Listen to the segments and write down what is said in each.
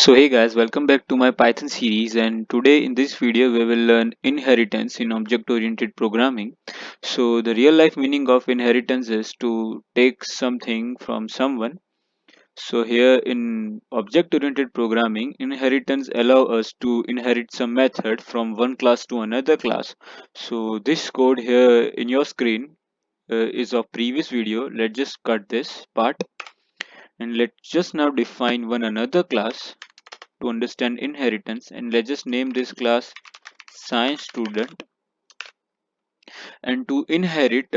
So hey guys, welcome back to my Python series, and today in this video we will learn inheritance in object oriented programming. So the real life meaning of inheritance is to take something from someone. So here in object oriented programming, inheritance allow us to inherit some method from one class to another class. So this code here in your screen is of previous video. Let's just cut this part and let's just now define one another class to understand inheritance, and let's just name this class science student. And to inherit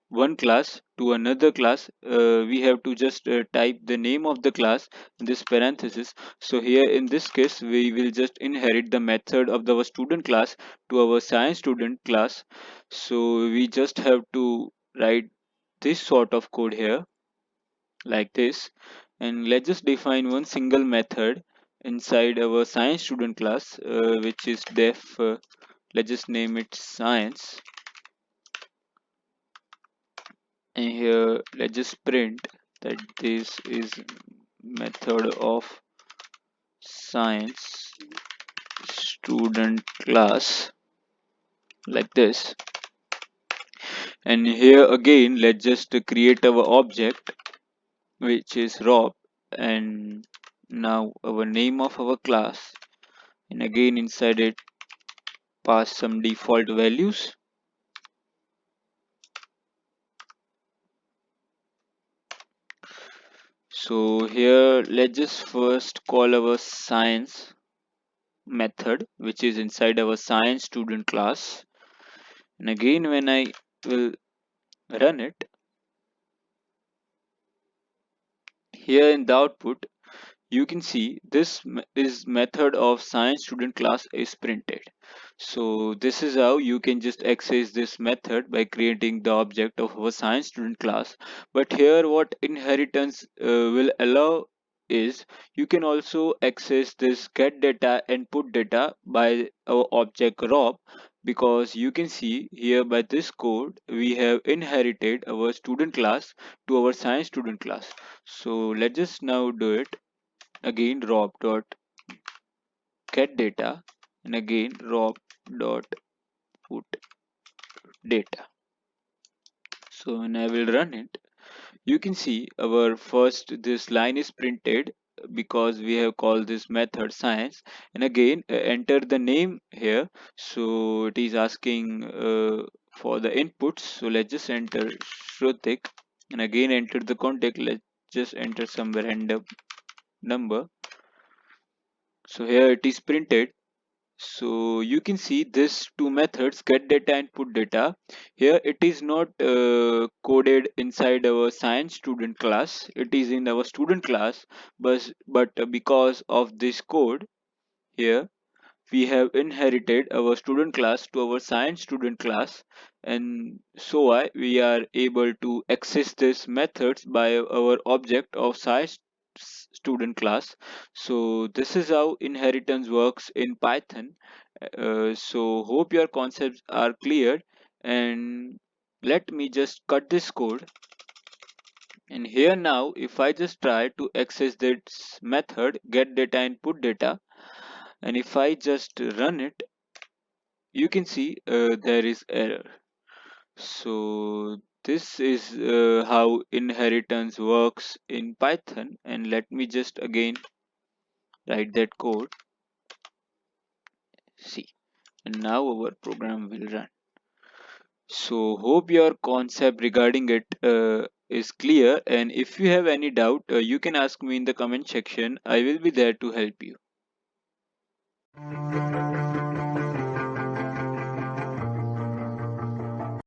one class to another class, we have to just type the name of the class in this parenthesis. So here in this case we will just inherit the method of our student class to our science student class. So we just have to write this sort of code here like this, and let's just define one single method inside our science student class, which is def let's just name it science, and here let's just print that this is method of science student class like this. And here again let's just create our object which is rob, and now our name of our class, and again inside it pass some default values. So here let's just first call our science method which is inside our science student class, and again when I will run it, here in the output you can see this is method of science student class is printed. So this is how you can just access this method by creating the object of our science student class. But here what inheritance will allow is you can also access this get data and put data by our object rob, because you can see here by this code we have inherited our student class to our science student class. So let's just now do it. Again rob dot get data, and again rob dot put data. So when I will run it, you can see our first this line is printed because we have called this method science, and again enter the name here. So it is asking for the inputs, so let's just enter Shrutik, and again enter the contact. Let's just enter some random number. So here it is printed. So you can see this two methods get data and put data. Here it is not coded inside our science student class. It is in our student class, but because of this code here we have inherited our student class to our science student class, and so we are able to access this methods by our object of science student class. So this is how inheritance works in Python. So hope your concepts are clear, and let me just cut this code. And here now if I just try to access this method get data and put data, and if I just run it, you can see there is error. So this is how inheritance works in Python, and let me just again write that code. See, and now our program will run. So hope your concept regarding it is clear, and if you have any doubt you can ask me in the comment section. I will be there to help you.